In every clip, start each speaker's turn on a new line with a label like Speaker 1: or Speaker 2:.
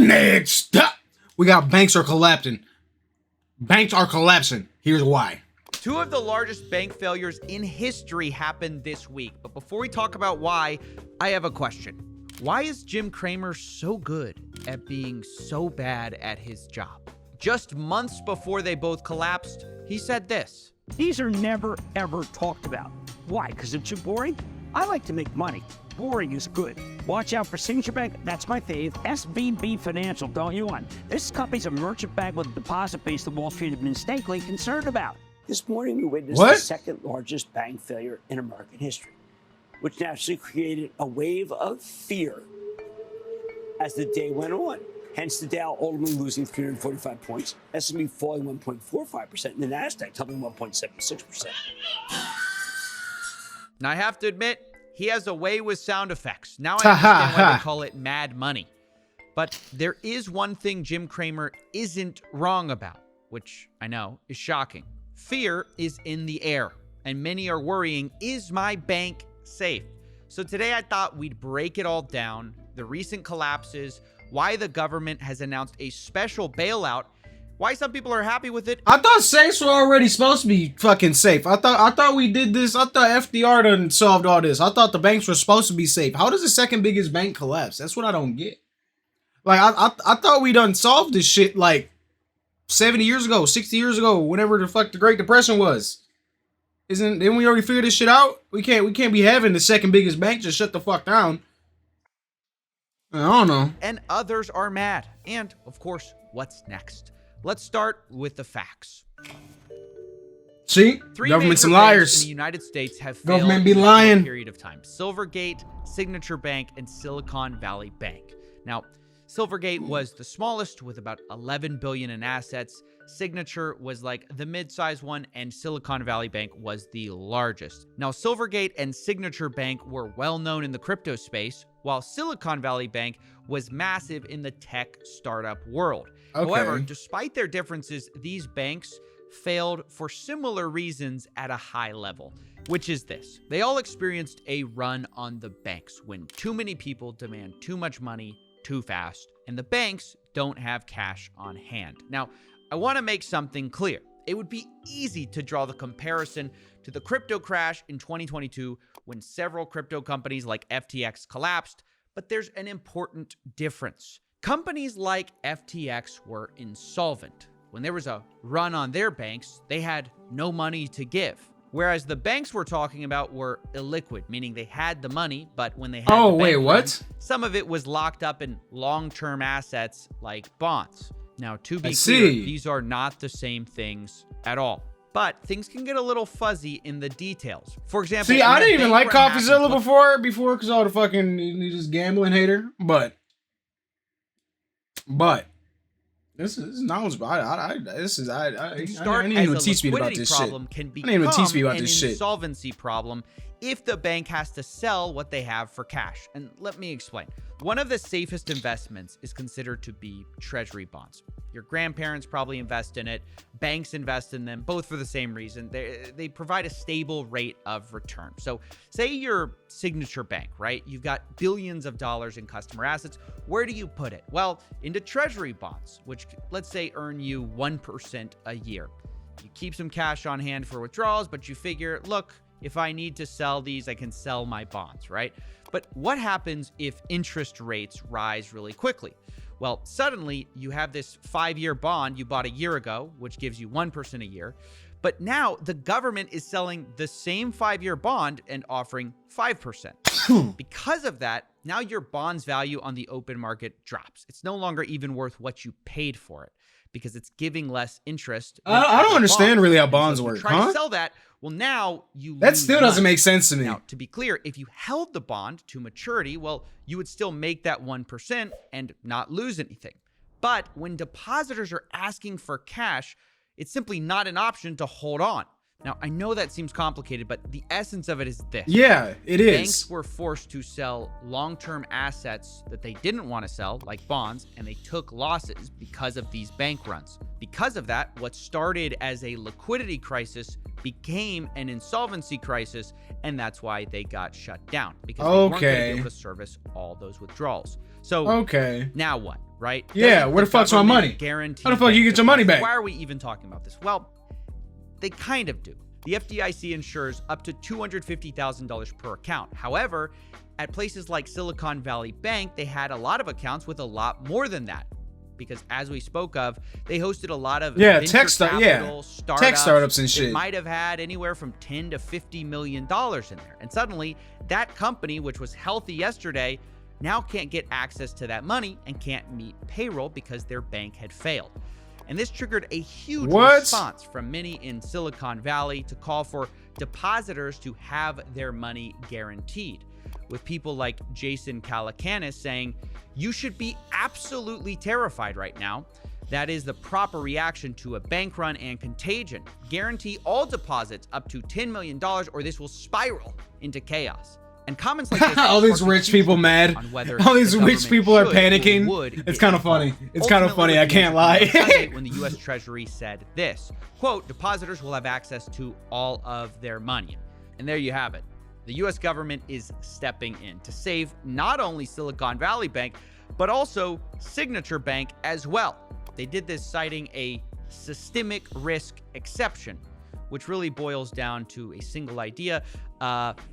Speaker 1: Next up, we got banks are collapsing. Banks are collapsing. Here's why.
Speaker 2: Two of the largest bank failures in history happened this week. But before we talk about why, I have a question. Why is Jim Cramer so good at being so bad at his job? Just months before they both collapsed, he said this.
Speaker 3: These are never, ever talked about. Why? Because it's too boring? I like to make money. Boring is good. Watch out for Signature Bank. That's my fave. SVB Financial, don't you want? This company's a merchant bank with a deposit base that Wall Street had been mistakenly concerned about. This morning, we witnessed the second largest bank failure in American history, which naturally created a wave of fear as the day went on. Hence, the Dow ultimately losing 345 points, S&P falling 1.45%, and the Nasdaq tumbling 1.76%.
Speaker 2: Now, I have to admit, he has a way with sound effects. Now I understand why they call it mad money. But there is one thing Jim Cramer isn't wrong about, which I know is shocking. Fear is in the air, and many are worrying, is my bank safe? So today I thought we'd break it all down, the recent collapses, why the government has announced a special bailout, why some people are happy with it.
Speaker 1: I thought safes were already supposed to be fucking safe. I thought we did this. I thought FDR done solved all this. I thought the banks were supposed to be safe. How does the second biggest bank collapse? That's what I don't get. Like, I thought we done solved this shit like 70 years ago, 60 years ago, whenever the fuck the Great Depression was. Didn't we already figure this shit out? We can't be having the second biggest bank just shut the fuck down. I don't know.
Speaker 2: And others are mad. And, of course, what's next? Let's start with the facts.
Speaker 1: See?
Speaker 2: Three
Speaker 1: government some
Speaker 2: major banks
Speaker 1: liars.
Speaker 2: in the United States have failed
Speaker 1: Government be
Speaker 2: in a short
Speaker 1: lying.
Speaker 2: period of time. Silvergate, Signature Bank, and Silicon Valley Bank. Now, Silvergate was the smallest with about $11 billion in assets. Signature was like the mid-sized one, and Silicon Valley Bank was the largest. Now, Silvergate and Signature Bank were well known in the crypto space, while Silicon Valley Bank was massive in the tech startup world.
Speaker 1: Okay.
Speaker 2: However, despite their differences, these banks failed for similar reasons at a high level, which is this. They all experienced a run on the banks when too many people demand too much money too fast, and the banks don't have cash on hand. Now, I want to make something clear. It would be easy to draw the comparison to the crypto crash in 2022 when several crypto companies like FTX collapsed, but there's an important difference. Companies like FTX were insolvent. When there was a run on their banks, they had no money to give. Whereas the banks we're talking about were illiquid, meaning they had the money, but when they had the bank run, some of it was locked up in long-term assets like bonds. Now, to be clear, these are not the same things at all. But things can get a little fuzzy in the details. For example,
Speaker 1: see, I didn't even like CoffeeZilla before because all the fucking just gambling hater. But this is knowledgeable. I didn't even teach me about this shit. I didn't even teach me about this shit.
Speaker 2: Insolvency problem if the bank has to sell what they have for cash. And let me explain. One of the safest investments is considered to be treasury bonds. Your grandparents probably invest in it. Banks invest in them, both for the same reason. They provide a stable rate of return. So say you're Signature Bank, right? You've got billions of dollars in customer assets. Where do you put it? Well, into treasury bonds, which let's say earn you 1% a year. You keep some cash on hand for withdrawals, but you figure, look, if I need to sell these, I can sell my bonds, right? But what happens if interest rates rise really quickly? Well, suddenly you have this 5-year bond you bought a year ago, which gives you 1% a year. But now the government is selling the same 5-year bond and offering 5%. Because of that, now your bond's value on the open market drops. It's no longer even worth what you paid for it because it's giving less interest.
Speaker 1: I don't understand really how bonds work.
Speaker 2: Try to sell that. Well, now you
Speaker 1: that still doesn't make sense to me.
Speaker 2: Now, to be clear, if you held the bond to maturity, well, you would still make that 1% and not lose anything. But when depositors are asking for cash, it's simply not an option to hold on. Now, I know that seems complicated, but the essence of it is this.
Speaker 1: Yeah, it is.
Speaker 2: Banks were forced to sell long-term assets that they didn't want to sell, like bonds, and they took losses because of these bank runs. Because of that, what started as a liquidity crisis became an insolvency crisis, and that's why they got shut down, because they weren't going to be able to service all those withdrawals. So
Speaker 1: Okay.
Speaker 2: now what, right?
Speaker 1: Yeah,
Speaker 2: Doesn't
Speaker 1: where the fuck's my
Speaker 2: government
Speaker 1: money?
Speaker 2: Guarantee
Speaker 1: How the fuck you get your money back?
Speaker 2: Why are we even talking about this? Well, they kind of do. The FDIC insures up to $250,000 per account. However, at places like Silicon Valley Bank, they had a lot of accounts with a lot more than that. Because as we spoke of, they hosted a lot of
Speaker 1: tech startups and shit.
Speaker 2: It might have had anywhere from $10 to $50 million in there. And suddenly, that company, which was healthy yesterday, now can't get access to that money and can't meet payroll because their bank had failed. And this triggered a huge response from many in Silicon Valley to call for depositors to have their money guaranteed, with people like Jason Calacanis saying, you should be absolutely terrified right now. That is the proper reaction to a bank run and contagion. Guarantee all deposits up to $10 million or this will spiral into chaos. And comments like this
Speaker 1: all these rich people mad. All these rich people are panicking. It's kind of funny. It's kind of funny. I can't lie.
Speaker 2: When the U.S. Treasury said this, quote, depositors will have access to all of their money. And there you have it. The U.S. government is stepping in to save not only Silicon Valley Bank, but also Signature Bank as well. They did this citing a systemic risk exception, which really boils down to a single idea.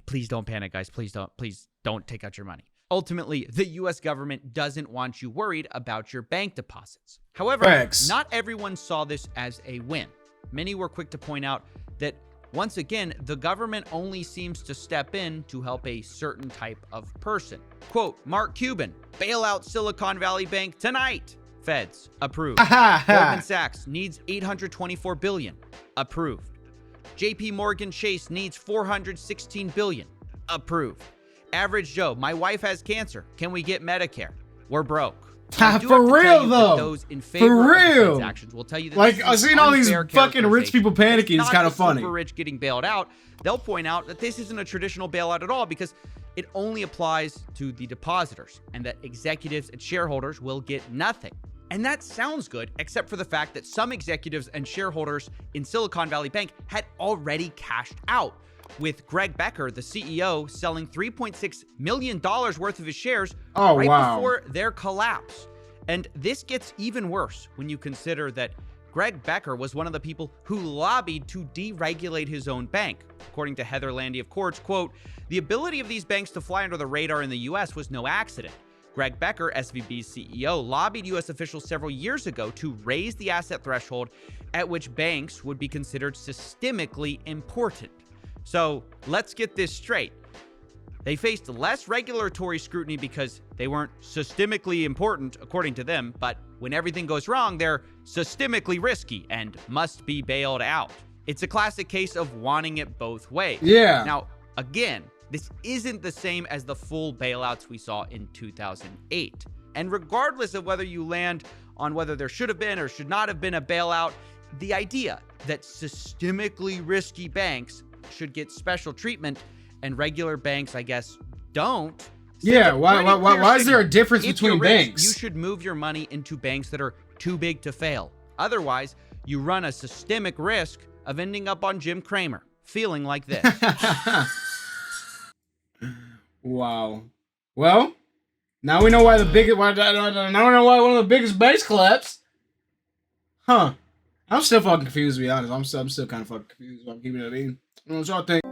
Speaker 2: Please don't panic, guys. Please don't take out your money. Ultimately, the U.S. government doesn't want you worried about your bank deposits. However, not everyone saw this as a win. Many were quick to point out that once again, the government only seems to step in to help a certain type of person. Quote, Mark Cuban, bail out Silicon Valley Bank tonight. Feds, approved. Goldman Sachs needs $824 billion. Approved. JP Morgan Chase needs $416 billion. Approved. Average Joe, my wife has cancer. Can we get Medicare? We're broke.
Speaker 1: For real though.
Speaker 2: Those in favor of transactions will tell you that
Speaker 1: like I've seen all these fucking rich people panicking. It's kind of funny.
Speaker 2: Super rich getting bailed out. They'll point out that this isn't a traditional bailout at all because it only applies to the depositors and that executives and shareholders will get nothing. And that sounds good, except for the fact that some executives and shareholders in Silicon Valley Bank had already cashed out, with Greg Becker, the CEO, selling $3.6 million worth of his shares before their collapse. And this gets even worse when you consider that Greg Becker was one of the people who lobbied to deregulate his own bank. According to Heather Landy of Quartz, quote, the ability of these banks to fly under the radar in the U.S. was no accident. Greg Becker, SVB's CEO, lobbied U.S. officials several years ago to raise the asset threshold at which banks would be considered systemically important. So let's get this straight. They faced less regulatory scrutiny because they weren't systemically important, according to them, but when everything goes wrong, they're systemically risky and must be bailed out. It's a classic case of wanting it both ways.
Speaker 1: Yeah.
Speaker 2: Now, again, this isn't the same as the full bailouts we saw in 2008. And regardless of whether you land on whether there should have been or should not have been a bailout, the idea that systemically risky banks should get special treatment and regular banks, I guess, don't.
Speaker 1: Yeah, why is there a difference between banks?
Speaker 2: You should move your money into banks that are too big to fail. Otherwise, you run a systemic risk of ending up on Jim Cramer, feeling like this.
Speaker 1: Wow. Well, now we know why now we know why one of the biggest banks collapsed. Huh. I'm still fucking confused, to be honest. I'm still kind of fucking confused. I'm keeping it in. I don't know what y'all think.